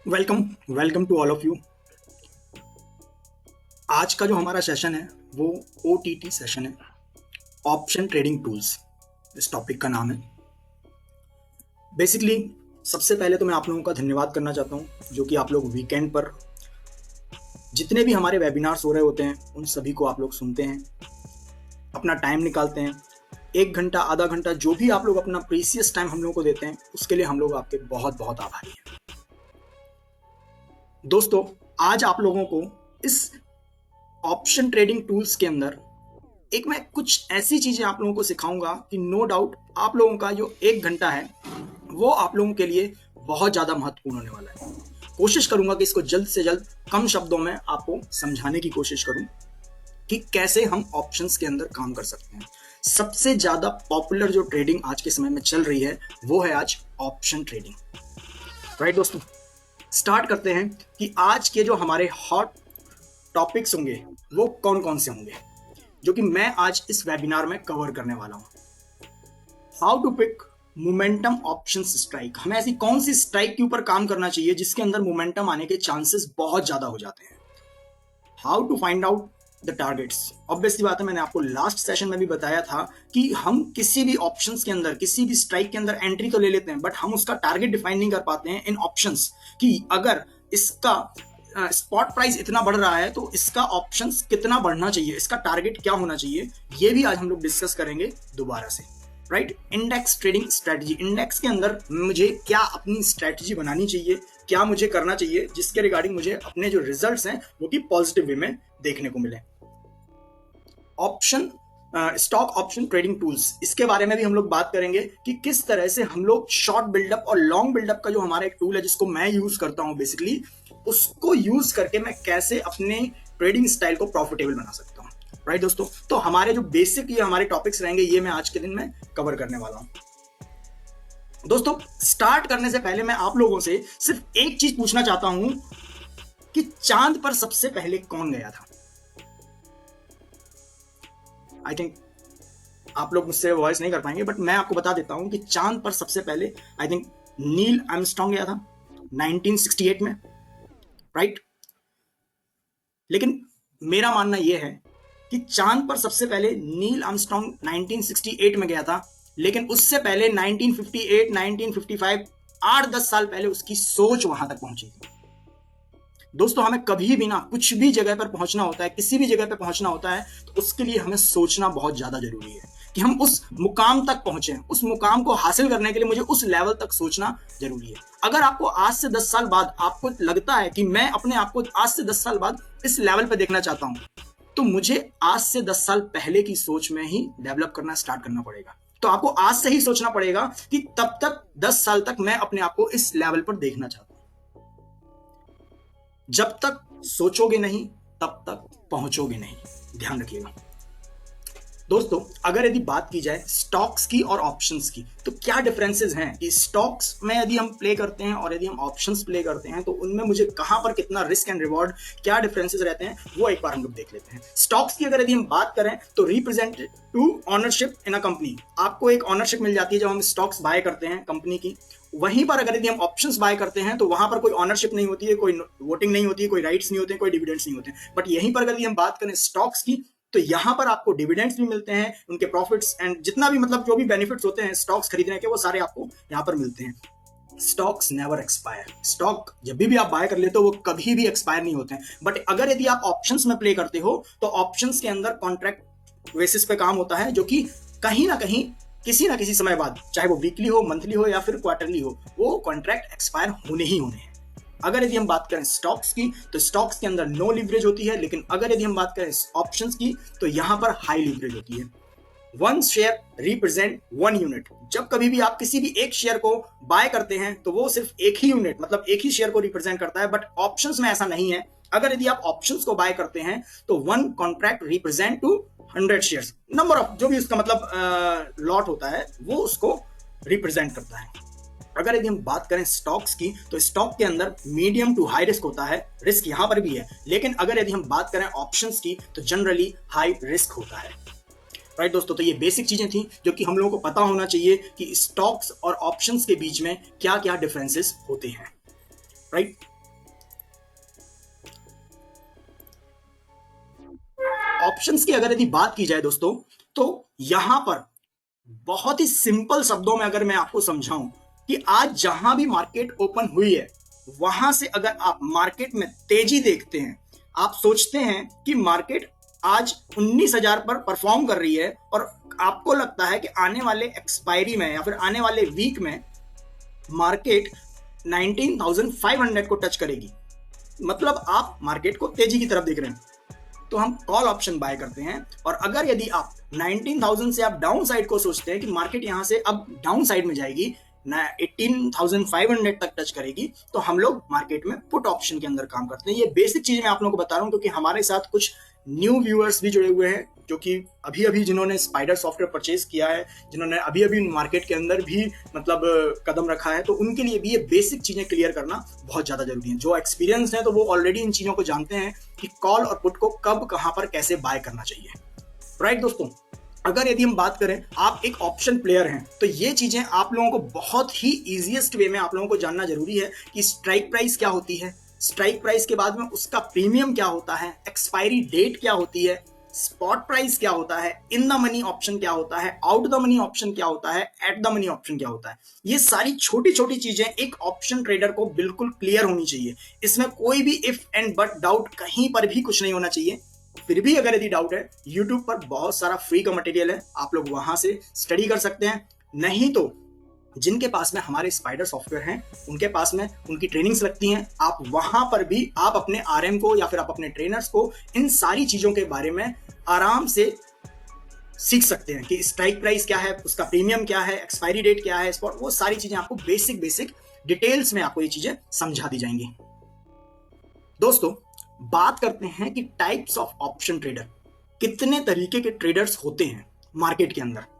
Welcome welcome to all of you. आज का जो हमारा सेशन है वो OTT सेशन है, ऑप्शन ट्रेडिंग टूल्स इस टॉपिक का नाम है। बेसिकली सबसे पहले तो मैं आप लोगों का धन्यवाद करना चाहता हूँ जो कि आप लोग वीकेंड पर जितने भी हमारे वेबिनार्स हो रहे होते हैं उन सभी को आप लोग सुनते हैं, अपना टाइम निकालते हैं। 1 घंटा आधा घंटा जो भी आप लोग अपना प्रीसियस टाइम हम लोगों को देते हैं उसके लिए हम लोग आपके बहुत बहुत आभारी हैं। दोस्तों, आज आप लोगों को इस ऑप्शन ट्रेडिंग टूल्स के अंदर मैं कुछ ऐसी चीजें आप लोगों को सिखाऊंगा कि नो डाउट आप लोगों का जो 1 घंटा है वो आप लोगों के लिए बहुत ज्यादा महत्वपूर्ण होने वाला है। कोशिश करूंगा कि इसको जल्द से जल्द कम शब्दों में आपको समझाने की कोशिश करूं कि कैसे हम ऑप्शंस के अंदर काम कर सकते हैं। सबसे ज्यादा पॉपुलर जो ट्रेडिंग आज के समय में चल रही है वो है आज ऑप्शन ट्रेडिंग। राइट दोस्तों, स्टार्ट करते हैं कि आज के जो हमारे हॉट टॉपिक्स होंगे वो कौन कौन से होंगे जो कि मैं आज इस वेबिनार में कवर करने वाला हूं। How to pick momentum option strike. हमें ऐसी कौन सी स्ट्राइक के ऊपर काम करना चाहिए जिसके अंदर मोमेंटम आने के चांसेस बहुत ज्यादा हो जाते हैं। How to find out the targets. Obviously बात है, मैंने आपको लास्ट सेशन में भी बताया था कि हम किसी भी ऑप्शंस के अंदर किसी भी स्ट्राइक के अंदर एंट्री तो ले लेते हैं बट हम उसका टारगेट डिफाइन नहीं कर पाते हैं इन ऑप्शंस कि अगर इसका स्पॉट प्राइस इतना बढ़ रहा है तो इसका ऑप्शंस कितना बढ़ना चाहिए, इसका टारगेट क्या होना चाहिए, ये भी आज हम लोग डिस्कस करेंगे दोबारा से। Right, index trading strategy. Index के अंदर मुझे क्या अपनी स्ट्रेटजी बनानी चाहिए, क्या मुझे करना चाहिए जिसके रिगार्डिंग मुझे अपने जो रिजल्ट्स हैं वो कि पॉजिटिव वे में देखने को मिले। Option stock option trading tools, इसके बारे में भी हम लोग बात करेंगे कि किस तरह से हम लोग शॉर्ट बिल्डअप और लॉन्ग बिल्डअप का जो हमारा एक टूल है जिसको मैं यूज करता हूं, बेसिकली उसको यूज करके मैं कैसे अपने ट्रेडिंग स्टाइल को प्रॉफिटेबल बना सकता हूं। राइट दोस्तों, तो हमारे जो बेसिक ये हमारे टॉपिक्स रहेंगे ये मैं आज के दिन में कवर करने वाला हूं। दोस्तों, स्टार्ट करने से पहले मैं आप लोगों से सिर्फ एक चीज पूछना चाहता हूं कि चांद पर सबसे पहले कौन गया था। आई थिंक आप लोग मुझसे वॉइस नहीं कर पाएंगे बट मैं आपको बता देता हूं कि चांद पर सबसे पहले आई थिंक नील आर्मस्ट्रांग गया था 1968 में। राइट, लेकिन मेरा मानना यह है कि चांद पर सबसे पहले नील आर्मस्ट्रांग 1968 में गया था, लेकिन उससे पहले 1958, 1955 8-10 साल पहले उसकी सोच वहां तक पहुंची थी। दोस्तों, हमें कभी भी ना कुछ भी जगह पर पहुंचना होता है, किसी भी जगह पर पहुंचना होता है तो उसके लिए हमें सोचना बहुत ज्यादा जरूरी है कि हम उस मुकाम तक पहुंचे। उस मुकाम को हासिल करने के लिए मुझे उस लेवल तक सोचना जरूरी है। अगर आपको आज से 10 साल बाद आपको लगता है कि मैं अपने आप को आज से 10 साल बाद इस लेवल पर देखना चाहता हूं तो मुझे आज से 10 साल पहले की सोच में ही डेवलप करना स्टार्ट करना पड़ेगा। तो आपको आज से ही सोचना पड़ेगा कि तब तक 10 साल तक मैं अपने आप को इस लेवल पर देखना चाहता हूं। जब तक सोचोगे नहीं तब तक पहुंचोगे नहीं, ध्यान रखिएगा। दोस्तों, अगर यदि बात की जाए स्टॉक्स की और ऑप्शंस की तो क्या डिफरेंसेस हैं कि स्टॉक्स में यदि हम प्ले करते हैं और यदि हम ऑप्शंस प्ले करते हैं तो उनमें मुझे कहां पर कितना रिस्क एंड रिवॉर्ड, क्या डिफरेंसेस रहते हैं वो एक बार हम लोग देख लेते हैं। स्टॉक्स की अगर यदि हम बात करें तो represent to ownership in a company. आपको एक ऑनरशिप मिल जाती है जब हम स्टॉक्स बाय करते हैं कंपनी की। वहीं पर अगर यदि हम ऑप्शंस बाय करते हैं तो वहां पर कोई ऑनरशिप नहीं होती है, कोई वोटिंग नहीं होती है, कोई राइट्स नहीं होते हैं, कोई डिविडेंड्स नहीं होते हैं। बट यहीं पर अगर हम बात करें स्टॉक्स की तो यहां पर आपको डिविडेंड्स भी मिलते हैं, उनके प्रॉफिट्स एंड जितना भी मतलब जो भी बेनिफिट्स होते हैं स्टॉक्स खरीदने के वो सारे आपको यहां पर मिलते हैं। Stocks never expire. स्टॉक जब भी आप बाय कर लेते हो वो कभी भी एक्सपायर नहीं होते हैं। बट अगर यदि आप ऑप्शंस में प्ले करते हो तो ऑप्शंस के अंदर कॉन्ट्रैक्ट बेसिस पे काम होता है जो कि कहीं ना कहीं किसी ना किसी समय बाद, चाहे वो वीकली हो, मंथली हो या फिर क्वार्टरली हो, वो कॉन्ट्रैक्ट एक्सपायर होने ही होने हैं। अगर यदि हम बात करें स्टॉक्स की तो स्टॉक्स के अंदर नो लीवरेज होती है, लेकिन अगर यदि हम बात करें ऑप्शंस की तो यहां पर हाई लीवरेज होती है। One share represent one unit. जब कभी भी आप किसी भी एक शेयर को बाय करते हैं तो वो सिर्फ एक ही यूनिट मतलब एक ही शेयर को रिप्रेजेंट करता है, बट ऑप्शंस में ऐसा नहीं है। अगर यदि आप ऑप्शंस को बाय करते हैं तो one contract represent to 100 shares, number of जो भी उसका मतलब लॉट होता है वो उसको रिप्रेजेंट करता है। अगर यदि हम बात करें स्टॉक्स की तो स्टॉक के अंदर मीडियम टू हाई रिस्क होता है, रिस्क यहां पर भी है, लेकिन अगर यदि हम बात करें ऑप्शंस की तो जनरली हाई रिस्क होता है। राइट दोस्तों, तो ये बेसिक चीजें थी जो कि हम लोगों को पता होना चाहिए कि स्टॉक्स और ऑप्शंस के बीच में क्या क्या डिफरेंसेस होते हैं। राइट, ऑप्शंस की अगर यदि बात की जाए दोस्तों, तो यहां पर बहुत ही सिंपल शब्दों में अगर मैं आपको समझाऊं कि आज जहां भी मार्केट ओपन हुई है, वहां से अगर आप मार्केट में तेजी देखते हैं, आप सोचते हैं कि मार्केट आज 19,000 पर परफॉर्म कर रही है और आपको लगता है कि आने वाले एक्सपायरी में या फिर आने वाले वीक में मार्केट 19,500 को टच करेगी, मतलब आप मार्केट को तेजी की तरफ देख रहे हैं, तो हम कॉल ऑप्शन बाय करते हैं। और अगर यदि आप 19,000 से आप डाउन साइड को सोचते हैं कि मार्केट यहां से अब डाउन साइड में जाएगी, 18,500 तक टच करेगी, तो हम लोग मार्केट में पुट ऑप्शन के अंदर काम करते हैं। ये बेसिक चीज मैं आप लोगों को बता रहा हूं क्योंकि हमारे साथ कुछ न्यू व्यूअर्स भी जुड़े हुए हैं, जो कि अभी अभी जिन्होंने स्पाइडर सॉफ्टवेयर परचेज किया है, जिन्होंने अभी अभी मार्केट के अंदर भी मतलब कदम रखा है, तो उनके लिए भी ये बेसिक चीजें क्लियर करना बहुत ज्यादा जरूरी है। जो एक्सपीरियंस है तो वो ऑलरेडी इन चीजों को जानते हैं कि कॉल और पुट को कब कहां पर कैसे बाय करना चाहिए। राइट दोस्तों, अगर यदि हम बात करें, आप एक ऑप्शन प्लेयर हैं, तो ये चीजें आप लोगों को बहुत ही इजीएस्ट वे में आप लोगों को जानना जरूरी है कि स्ट्राइक प्राइस क्या होती है, स्ट्राइक प्राइस के बाद में उसका प्रीमियम क्या होता है, एक्सपायरी डेट क्या होती है, स्पॉट प्राइस क्या होता है, इन द मनी ऑप्शन क्या होता है, आउट द मनी ऑप्शन क्या होता है, एट द मनी ऑप्शन क्या होता है। ये सारी छोटी छोटी चीजें एक ऑप्शन ट्रेडर को बिल्कुल क्लियर होनी चाहिए। इसमें कोई भी इफ एंड बट डाउट कहीं पर भी कुछ नहीं होना चाहिए। फिर भी अगर यदि डाउट है, यूट्यूब पर बहुत सारा फ्री का मटेरियल है, आप लोग वहां से स्टडी कर सकते हैं। नहीं तो जिनके पास में हमारे स्पाइडर सॉफ्टवेयर हैं, उनके पास में उनकी ट्रेनिंग्स लगती हैं, आप वहां पर भी आप अपने आरएम को या फिर आप अपने ट्रेनर्स को इन सारी चीजों के बारे में आराम से सीख सकते हैं कि स्ट्राइक प्राइस क्या है, उसका प्रीमियम क्या है, एक्सपायरी डेट क्या है, स्पॉट, वो सारी चीजें आपको बेसिक डिटेल्स में आपको ये चीजें समझा दी जाएंगी। दोस्तों, बात करते हैं कि टाइप्स ऑफ ऑप्शन ट्रेडर, कितने तरीके के ट्रेडर्स होते हैं मार्केट के अंदर।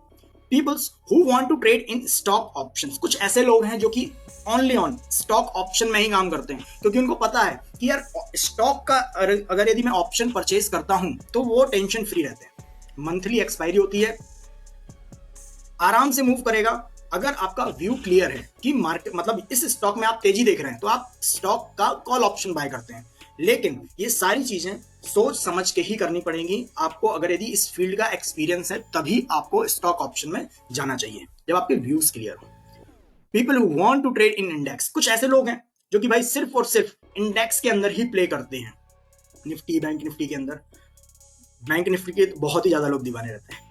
Peoples who want to trade in stock options, कुछ ऐसे लोग हैं जो कि ओनली ऑन स्टॉक ऑप्शन में ही काम करते हैं, क्योंकि उनको पता है कि यार स्टॉक का अगर यदि मैं ऑप्शन परचेज करता हूं तो वो टेंशन फ्री रहते हैं, मंथली एक्सपायरी होती है, आराम से मूव करेगा। अगर आपका व्यू क्लियर है कि मार्केट मतलब इस स्टॉक में आप तेजी देख रहे हैं, तो आप स्टॉक का कॉल ऑप्शन बाय करते हैं। लेकिन ये सारी चीजें सोच समझ के ही करनी पड़ेंगी आपको। अगर यदि इस फील्ड का एक्सपीरियंस है, तभी आपको स्टॉक ऑप्शन में जाना चाहिए, जब आपके व्यूज क्लियर हो। People who want to trade in index, कुछ ऐसे लोग हैं जो कि भाई सिर्फ और सिर्फ इंडेक्स के अंदर ही प्ले करते हैं। निफ्टी, बैंक निफ्टी के अंदर, बैंक निफ्टी के बहुत ही ज्यादा लोग दीवाने रहते हैं।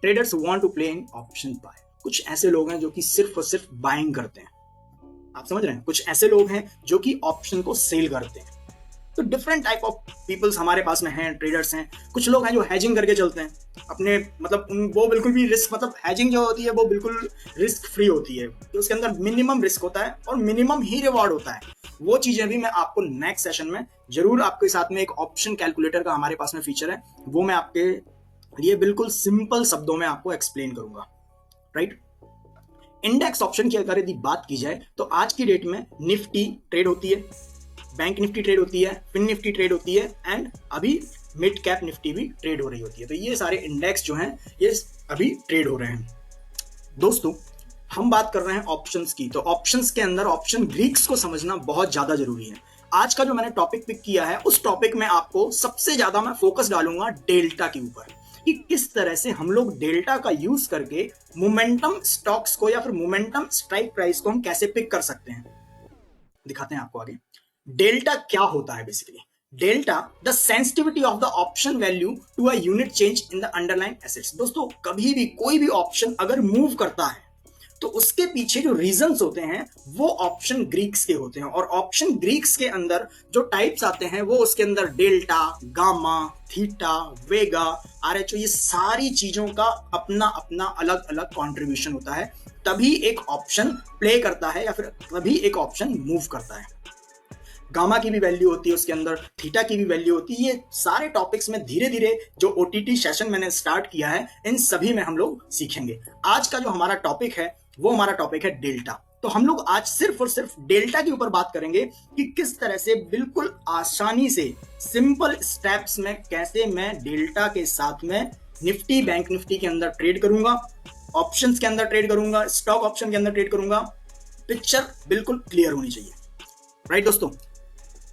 Traders want to play in option buy, कुछ ऐसे लोग हैं जो कि सिर्फ और सिर्फ बाइंग करते हैं। आप समझ रहे हैं? कुछ ऐसे लोग हैं जो कि ऑप्शन को सेल करते हैं। तो डिफरेंट टाइप ऑफ पीपल्स हमारे पास में हैं, ट्रेडर्स हैं। कुछ लोग हैं जो हैजिंग करके चलते हैं अपने, मतलब वो बिल्कुल भी रिस्क, मतलब हैजिंग जो होती है वो बिल्कुल रिस्क फ्री होती है, तो उसके अंदर मिनिमम रिस्क होता है और मिनिमम ही रिवॉर्ड होता है। वो चीजें भी मैं आपको नेक्स्ट सेशन में जरूर आपके साथ में, एक ऑप्शन कैलकुलेटर का हमारे पास में फीचर है, वो मैं आपके लिए बिल्कुल सिंपल शब्दों में आपको एक्सप्लेन करूंगा। राइट, इंडेक्स ऑप्शन की अगर यदि बात की जाए, तो आज की डेट में निफ्टी ट्रेड होती है, बैंक निफ्टी ट्रेड होती है, फिन निफ्टी ट्रेड होती है, एंड अभी मिड कैप निफ्टी भी ट्रेड हो रही होती है। तो ये सारे इंडेक्स जो हैं ये अभी ट्रेड हो रहे हैं। दोस्तों, हम बात कर रहे हैं ऑप्शंस की, तो ऑप्शंस के अंदर ऑप्शन ग्रीक्स को समझना बहुत ज्यादा जरूरी है। आज का जो मैंने टॉपिक पिक किया है, उस टॉपिक में आपको सबसे ज्यादा मैं फोकस डालूंगा डेल्टा के ऊपर, कि किस तरह से हम लोग डेल्टा का यूज करके मोमेंटम स्टॉक्स को या फिर मोमेंटम स्ट्राइक प्राइस को हम कैसे पिक कर सकते हैं। दिखाते हैं आपको आगे। डेल्टा क्या होता है बेसिकली? Delta the sensitivity of the option value to a unit change in the underlying assets. दोस्तों, कभी भी कोई भी ऑप्शन अगर मूव करता है तो उसके पीछे जो रीजंस होते हैं वो ऑप्शन ग्रीक्स के होते हैं, और ऑप्शन ग्रीक्स के अंदर जो टाइप्स आते हैं वो उसके अंदर डेल्टा, गामा, थीटा, वेगा, आरएचओ, ये सारी चीजों का अपना अपना अलग अलग कंट्रीब्यूशन होता है, तभी एक ऑप्शन प्ले करता है या फिर तभी एक ऑप्शन मूव करता है। गामा की भी वैल्यू होती है उसके अंदर, थीटा की भी वैल्यू होती है। ये सारे टॉपिक्स में धीरे धीरे जो ओटीटी सेशन मैंने स्टार्ट किया है, इन सभी में हम लोग सीखेंगे। आज का जो हमारा टॉपिक है वो हमारा टॉपिक है डेल्टा। तो हम लोग आज सिर्फ और सिर्फ डेल्टा के ऊपर बात करेंगे कि किस तरह से बिल्कुल आसानी से सिंपल स्टेप्स में कैसे मैं डेल्टा के साथ में निफ्टी, बैंक निफ्टी के अंदर ट्रेड करूंगा, ऑप्शंस के अंदर ट्रेड करूंगा, स्टॉक ऑप्शन के अंदर ट्रेड करूंगा। पिक्चर बिल्कुल क्लियर होनी चाहिए। राइट दोस्तों,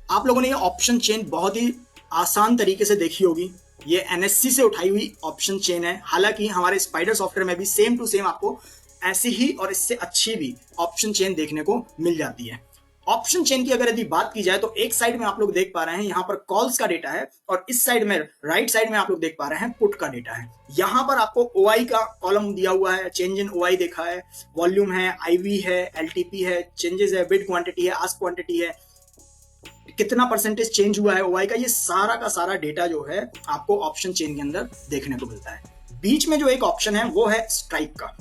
आप लोगों ने ये ऑप्शन चेन बहुत ही आसान तरीके से देखी होगी, ये एनएससी से उठाई हुई ऑप्शन चेन है। हालांकि हमारे स्पाइडर सॉफ्टवेयर में भी सेम टू सेम आपको ऐसी ही और इससे अच्छी भी ऑप्शन चेन देखने को मिल जाती है। ऑप्शन चेन की अगर यदि बात की जाए तो एक साइड में आप लोग देख पा रहे हैं यहाँ पर कॉल्स का डेटा है, और इस साइड में राइट साइड में आप लोग देख पा रहे हैं पुट का डेटा है। यहाँ पर आपको ओआई का कॉलम दिया हुआ है, चेंज इन ओआई देखा है, वॉल्यूम है, आईवी है, एलटीपी है, चेंजेस है, बिड क्वांटिटी है, आस्क क्वांटिटी है, कितना परसेंटेज चेंज हुआ है ओआई का, ये सारा का सारा डेटा जो है आपको ऑप्शन चेन के अंदर देखने को मिलता है। बीच में जो एक ऑप्शन है वो है स्ट्राइक का।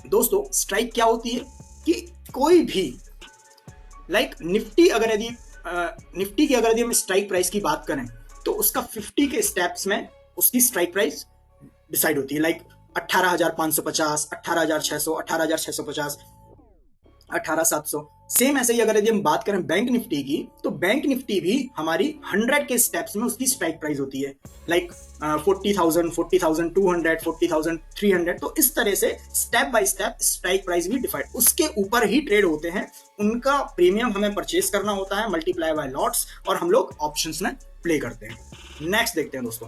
दोस्तों स्ट्राइक क्या होती है कि कोई भी निफ्टी अगर यदि निफ्टी की अगर यदि हम स्ट्राइक प्राइस की बात करें तो उसका 50 के स्टेप्स में उसकी स्ट्राइक प्राइस डिसाइड होती है। 18,550, 18,600, 18,650, 18,700। सेम ऐसे ही अगर यदि हम बात करें बैंक निफ्टी की तो बैंक निफ्टी भी हमारी 100 के स्टेप्स में उसकी स्ट्राइक प्राइस होती है। 40,000, 40,200, 40,300। तो इस तरह से step by step strike price भी डिफाइड, उसके ऊपर ही ट्रेड होते हैं। उनका प्रीमियम हमें परचेस करना होता है मल्टीप्लाई बाय लॉट्स, और हम लोग ऑप्शंस में प्ले करते हैं। नेक्स्ट देखते हैं दोस्तों,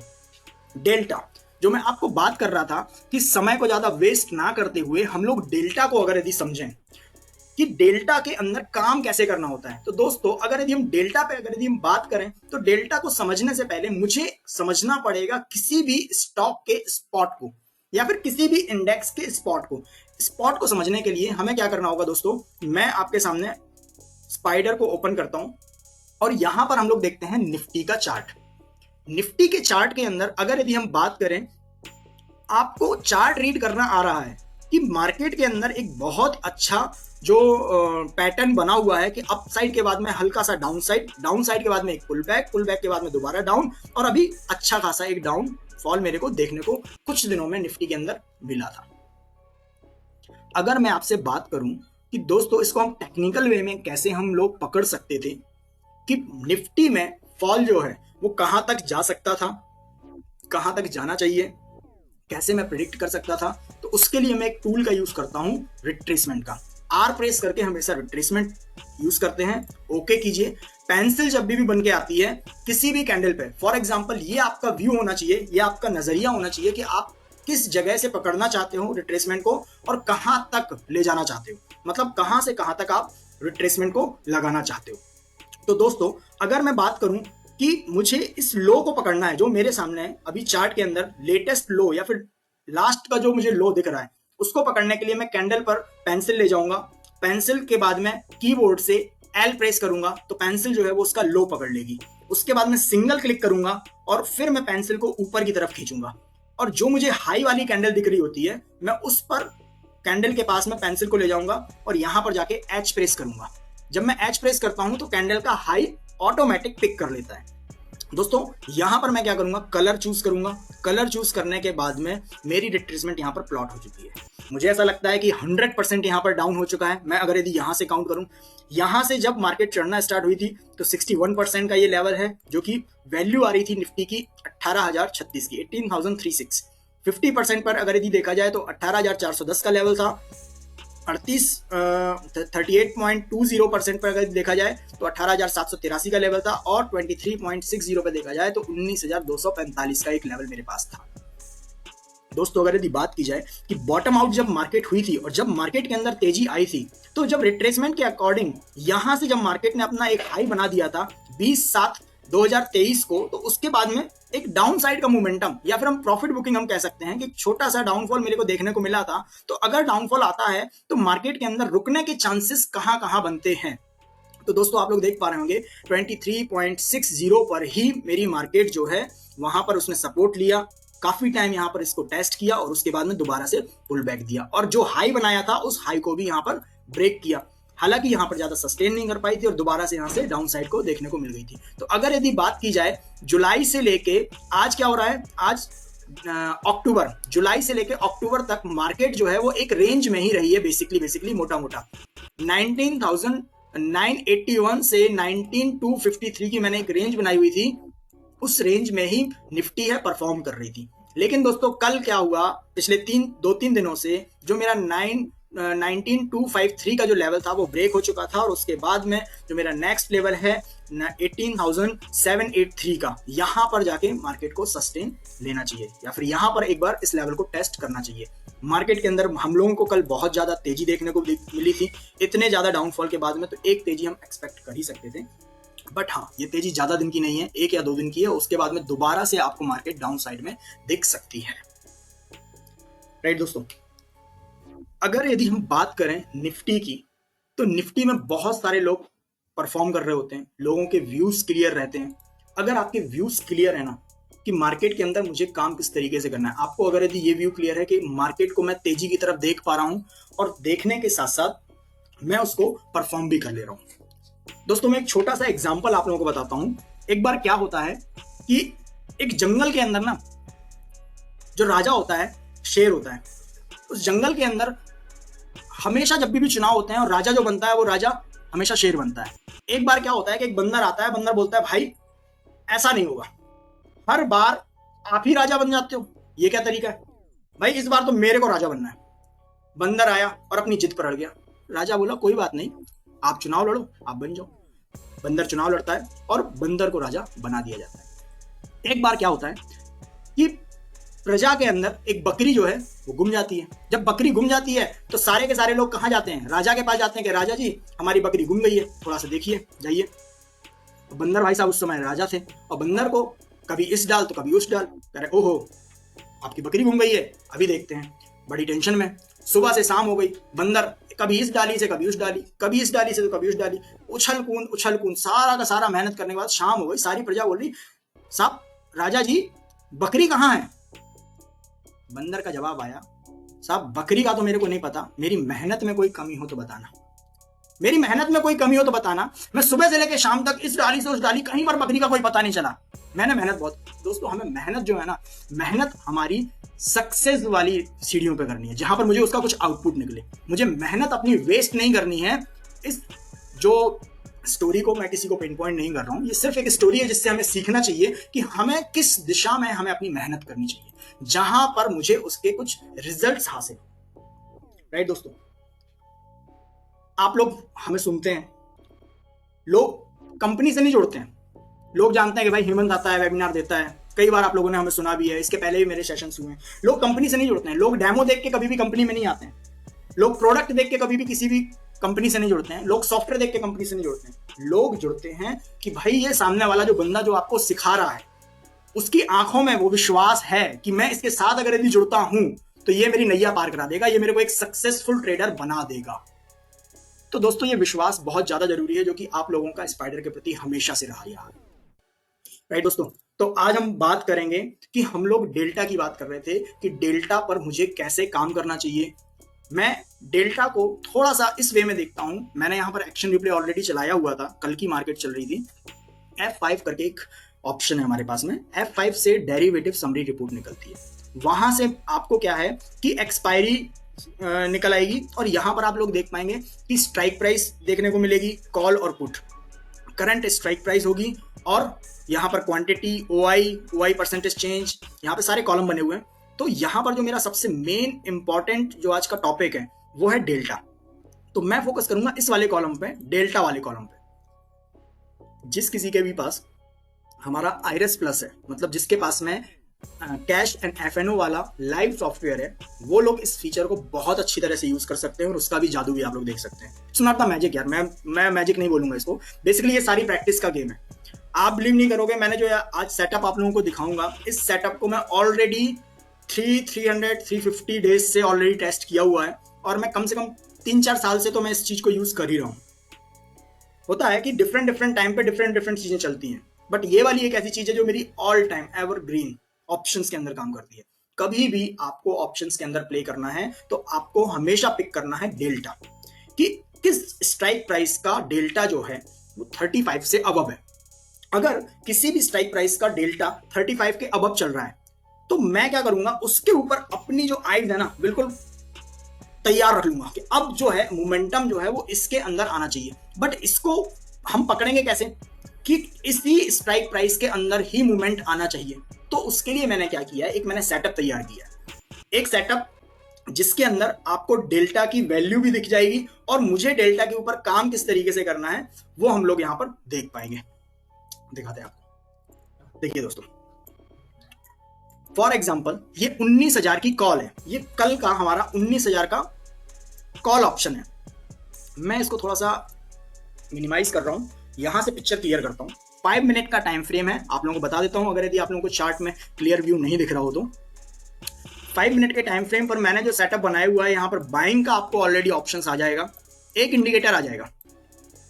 डेल्टा। जो मैं आपको बात कर रहा था कि समय को ज्यादा वेस्ट ना करते हुए हम लोग डेल्टा को अगर यदि समझें कि डेल्टा के अंदर काम कैसे करना होता है, तो दोस्तों अगर यदि हम डेल्टा पे अगर यदि हम बात करें तो डेल्टा को समझने से पहले मुझे समझना पड़ेगा किसी भी स्टॉक के स्पॉट को या फिर किसी भी इंडेक्स के स्पॉट को। स्पॉट को समझने के लिए हमें क्या करना होगा दोस्तों, मैं आपके सामने स्पाइडर को ओपन करता हूं और यहां पर हम लोग देखते हैं निफ्टी का चार्ट। निफ्टी के चार्ट के अंदर अगर यदि हम बात करें, आपको चार्ट रीड करना आ रहा है कि मार्केट के अंदर एक बहुत अच्छा जो पैटर्न बना हुआ है कि अप साइड के बाद में हल्का सा डाउन साइड के बाद में एक पुल बैक के बाद में दोबारा डाउन, और अभी अच्छा खासा एक डाउन फॉल मेरे को देखने को कुछ दिनों में निफ्टी के अंदर मिला था। अगर मैं आपसे बात करूं कि दोस्तों इसको हम टेक्निकल वे में कैसे हम लोग पकड़ सकते थे कि निफ्टी में फॉल जो है वो कहां तक जा सकता था, कहां तक जाना चाहिए, कैसे मैं प्रिडिक्ट कर सकता था, तो उसके लिए मैं एक टूल का यूज करता हूं, रिट्रेसमेंट का। आर प्रेस करके हमेशा रिट्रेसमेंट यूज करते हैं। ओके कीजिए। पेंसिल जब भी बन के आती है किसी भी कैंडल पे, फॉर एग्जांपल ये आपका व्यू होना चाहिए, ये आपका नजरिया होना चाहिए कि आप किस जगह से पकड़ना चाहते हो रिट्रेसमेंट को और कहां तक ले जाना चाहते हो, मतलब कहां से कहां तक आप रिट्रेसमेंट को लगाना चाहते हो। तो दोस्तों अगर मैं बात करूं कि मुझे इस लो को पकड़ना है जो मेरे सामने है अभी चार्ट के अंदर, लेटेस्ट लो या फिर लास्ट का जो मुझे लो दिख रहा है, उसको पकड़ने के लिए मैं कैंडल पर पेंसिल ले जाऊंगा। पेंसिल के बाद में कीबोर्ड से एल प्रेस करूंगा तो पेंसिल जो है वो उसका लो पकड़ लेगी। उसके बाद में सिंगल क्लिक करूंगा और फिर मैं पेंसिल को ऊपर की तरफ खींचूंगा, और जो मुझे हाई वाली कैंडल दिख रही होती है मैं उस पर कैंडल के पास में पेंसिल को ले जाऊंगा और यहां पर जाके एच प्रेस करूंगा। जब मैं एच प्रेस करता हूं तो कैंडल का हाई ऑटोमेटिक पिक कर लेता है। दोस्तों यहां पर मैं क्या करूंगा, कलर चूज करूंगा। कलर चूज करने के बाद में मेरी रिट्रेसमेंट यहां पर प्लॉट हो चुकी है। मुझे ऐसा लगता है कि 100% यहां पर डाउन हो चुका है। मैं अगर यदि यहां से काउंट करूं, यहां से जब मार्केट चढ़ना स्टार्ट हुई थी तो 61% का ये लेवल है, जो कि वैल्यू आ रही थी निफ्टी की 18,036 की, 18,036। 50% पर अगर यदि देखा जाए तो 18,410 का लेवल था। 38.20% पर अगर देखा जाए तो 18,783 का लेवल था, और 23.60 पे देखा जाए तो 19,245 का एक लेवल मेरे पास था। दोस्तों अगर यदि बात की जाए कि बॉटम आउट जब मार्केट हुई थी और जब मार्केट के अंदर तेजी आई थी, तो जब रिट्रेसमेंट के अकॉर्डिंग यहां से जब मार्केट ने अपना एक हाई बना दिया था 20/7/2023 को, तो उसके बाद में एक डाउन साइड का मोमेंटम या फिर हम प्रॉफिट बुकिंग हम कह सकते हैं कि छोटा सा डाउनफॉल मेरे को देखने को मिला था। तो अगर डाउनफॉल आता है तो मार्केट के अंदर रुकने के चांसेस कहां कहां बनते हैं, तो दोस्तों आप लोग देख पा रहे होंगे 23.60 पर ही मेरी मार्केट जो है वहां पर उसने सपोर्ट लिया, काफी टाइम यहां पर इसको टेस्ट किया और उसके बाद में दोबारा से पुल बैक दिया, और जो हाई बनाया था उस हाई को भी यहां पर ब्रेक किया। हालांकि यहां पर ज्यादा सस्टेन नहीं कर पाई थी और दोबारा से यहां से डाउन साइड को देखने को मिल गई थी। तो अगर यदि बात की जाए जुलाई से लेके आज क्या हो रहा है, आज अक्टूबर, जुलाई से लेके अक्टूबर तक मार्केट जो है वो एक रेंज में ही रही है। बेसिकली मोटा मोटा 19,981 से 19,253 की मैंने एक रेंज बनाई हुई थी, उस रेंज में ही निफ्टी है परफॉर्म कर रही थी। लेकिन दोस्तों कल क्या हुआ, पिछले 2-3 दिनों से जो मेरा 19253 का जो लेवल था वो ब्रेक हो चुका था, और उसके बाद में जो मेरा नेक्स्ट लेवल है 18,783 का, यहाँ पर जाके मार्केट को सस्टेन लेना चाहिए, या फिर यहाँ पर एक बार इस लेवल को टेस्ट करना चाहिए। मार्केट के अंदर हम लोगों को कल बहुत ज्यादा तेजी देखने को मिली थी, इतने ज्यादा डाउनफॉल के बाद में तो एक तेजी हम एक्सपेक्ट कर ही सकते थे, बट हाँ ये तेजी ज्यादा दिन की नहीं है, 1 या 2 दिन की है, उसके बाद में दोबारा से आपको मार्केट डाउन साइड में दिख सकती है। राइट दोस्तों, अगर यदि हम बात करें निफ्टी की, तो निफ्टी में बहुत सारे लोग परफॉर्म कर रहे होते हैं, लोगों के व्यूज क्लियर रहते हैं। अगर आपके व्यूज क्लियर है ना कि मार्केट के अंदर मुझे काम किस तरीके से करना है, आपको अगर यदि ये व्यू क्लियर है कि मार्केट को मैं तेजी की तरफ देख पा रहा हूं और देखने के साथ साथ मैं उसको परफॉर्म भी कर ले रहा हूं। दोस्तों मैं एक छोटा सा एग्जांपल आप लोगों को बताता हूं। एक बार क्या होता है कि एक जंगल के अंदर ना जो राजा होता है, शेर होता है, उस जंगल के अंदर हमेशा जब भी चुनाव होते हैं और राजा जो बनता है वो राजा हमेशा शेर बनता है। एक बार क्या होता है कि एक बंदर आता है, बंदर बोलता है भाई ऐसा नहीं होगा, हर बार आप ही राजा बन जाते हो, ये क्या तरीका है भाई, इस बार तो मेरे को राजा बनना है। बंदर आया और अपनी जिद पर अड़ गया। राजा बोला कोई बात नहीं, आप चुनाव लड़ो, आप बन जाओ। बंदर चुनाव लड़ता है और बंदर को राजा बना दिया जाता है। एक बार क्या होता है कि प्रजा के अंदर एक बकरी जो है वो गुम जाती है। जब बकरी गुम जाती है तो सारे के सारे लोग कहाँ जाते हैं, राजा के पास जाते हैं कि राजा जी हमारी बकरी गुम गई है, थोड़ा सा देखिए जाइए। तो बंदर भाई साहब उस समय राजा थे, और बंदर को कभी इस डाल तो कभी उस डाल, कह रहे ओहो आपकी बकरी गुम गई है, अभी देखते हैं। बड़ी टेंशन में सुबह से शाम हो गई, बंदर कभी इस डाली से कभी उस डाली, कभी इस डाली से तो कभी उस डाली, उछल कूद सारा का सारा मेहनत करने के बाद शाम हो गई। सारी प्रजा बोल रही साहब राजा जी बकरी कहाँ है। बंदर का जवाब आया साहब बकरी का तो मेरे को नहीं पता, मेरी मेहनत में कोई कमी हो तो बताना, मेरी मेहनत में कोई कमी हो तो बताना। मैं सुबह से लेकर शाम तक इस डाली से उस डाली, कहीं पर बकरी का कोई पता नहीं चला, मैंने मेहनत बहुत। दोस्तों हमें मेहनत जो है ना, मेहनत हमारी सक्सेस वाली सीढ़ियों पे करनी है, जहां पर मुझे उसका कुछ आउटपुट निकले। मुझे मेहनत अपनी वेस्ट नहीं करनी है। इस जो स्टोरी को मैं किसी को पिन पॉइंट नहीं कर रहा हूं, ये सिर्फ एक स्टोरी है जिससे हमें सीखना चाहिए कि हमें किस दिशा में हमें अपनी मेहनत करनी चाहिए, जहां पर मुझे उसके कुछ रिजल्ट्स हासिल। राइट दोस्तों, आप लोग हमें सुनते हैं, लोग कंपनी से नहीं जुड़ते हैं, लोग जानते हैं कि भाई हेमंत आता है, वेबिनार देता है, कई बार आप लोगों ने हमें सुना भी है, इसके पहले भी मेरे सेशंस हुए हैं। लोग कंपनी से नहीं जुड़ते हैं, लोग डेमो देख के कभी भी कंपनी में नहीं आते हैं, लोग प्रोडक्ट देख के कभी भी किसी भी कंपनी से नहीं जुड़ते हैं, लोग सॉफ्टवेयर देख के कंपनी से नहीं जुड़ते हैं। लोग जुड़ते हैं कि भाई ये सामने वाला जो बंदा जो आपको सिखा रहा है, उसकी आंखों में वो विश्वास है कि मैं इसके साथ अगर यदि जुड़ता हूं तो ये मेरी नैया पार करा देगा, ये मेरे को एक सक्सेसफुल ट्रेडर बना देगा। तो दोस्तों ये विश्वास बहुत ज्यादा जरूरी है, जो कि आप लोगों का स्पाइडर के प्रति हमेशा से रहा है। राइट दोस्तों, तो आज हम बात करेंगे कि हम लोग डेल्टा की बात कर रहे थे कि डेल्टा पर मुझे कैसे काम करना चाहिए। मैं डेल्टा को थोड़ा सा इस वे में देखता हूं। मैंने यहां पर एक्शन रिप्ले ऑलरेडी चलाया हुआ था, कल की मार्केट चल रही थी। F5 करके एक ऑप्शन है हमारे पास में, F5 से डेरिवेटिव समरी रिपोर्ट निकलती है। वहां से आपको क्या है कि एक्सपायरी निकल आएगी, और यहां पर आप लोग देख पाएंगे कि स्ट्राइक प्राइस देखने को मिलेगी, कॉल और पुट। करंट स्ट्राइक प्राइस होगी, और यहाँ पर क्वांटिटी, OI परसेंटेज चेंज, यहाँ पे सारे कॉलम बने हुए हैं। तो यहाँ पर जो मेरा सबसे मेन इंपॉर्टेंट जो आज का टॉपिक है वो है डेल्टा। तो मैं फोकस करूंगा इस वाले कॉलम पे, डेल्टा वाले कॉलम पे। जिस किसी के भी पास हमारा आइरस प्लस है, मतलब जिसके पास में कैश एंड FNO वाला लाइव सॉफ्टवेयर है, वो लोग इस फीचर को बहुत अच्छी तरह से यूज कर सकते हैं, और उसका भी जादू भी आप लोग देख सकते हैं। इट्स नॉट द मैजिक यार, मैं मैजिक नहीं बोलूंगा इसको, बेसिकली ये सारी प्रैक्टिस का गेम है। आप बिलीव नहीं करोगे, मैंने जो आज सेटअप आप लोगों को दिखाऊंगा, इस सेटअप को मैं ऑलरेडी 350 डेज से ऑलरेडी टेस्ट किया हुआ है, और मैं कम से कम 3-4 साल से तो मैं इस चीज को यूज कर ही रहा हूँ। होता है कि डिफरेंट टाइम पे डिफरेंट चीजें चलती हैं, बट ये वाली एक ऐसी चीज है जो मेरी ऑल टाइम एवरग्रीन ऑप्शंस के अंदर काम करती है। कभी भी आपको ऑप्शंस के अंदर प्ले करना है तो आपको हमेशा पिक करना है डेल्टा, कि किस स्ट्राइक प्राइस का डेल्टा जो है वो 35 से अबव है। अगर किसी भी स्ट्राइक प्राइस का डेल्टा 35 के अबव चल रहा है, तो मैं क्या करूंगा, उसके ऊपर अपनी जो आइज है ना बिल्कुल तैयार रख लूंगा कि अब जो है मोमेंटम जो है वो इसके अंदर आना चाहिए। बट इसको हम पकड़ेंगे कैसे कि इसी स्ट्राइक प्राइस के अंदर ही मूवमेंट आना चाहिए। तो उसके लिए मैंने क्या किया, एक मैंने सेटअप तैयार किया। एक सेटअप जिसके अंदर आपको डेल्टा की वैल्यू भी दिख जाएगी और मुझे डेल्टा के ऊपर काम किस तरीके से करना है वो हम लोग यहां पर देख पाएंगे। दिखाते हैं आपको। देखिए दोस्तों, फॉर एग्जाम्पल ये 19,000 की कॉल है, ये कल का हमारा 19,000 का कॉल ऑप्शन है। मैं इसको थोड़ा सा मिनिमाइज कर रहा हूं, यहां से पिक्चर क्लियर करता हूं। 5 मिनट का टाइम फ्रेम है, आप लोगों को बता देता हूं अगर यदि आप लोगों को चार्ट में क्लियर व्यू नहीं दिख रहा हो तो। 5 मिनट के टाइम फ्रेम पर मैंने जो सेटअप बनाया हुआ है, यहाँ पर बाइंग का आपको ऑलरेडी ऑप्शन आ जाएगा, एक इंडिकेटर आ जाएगा,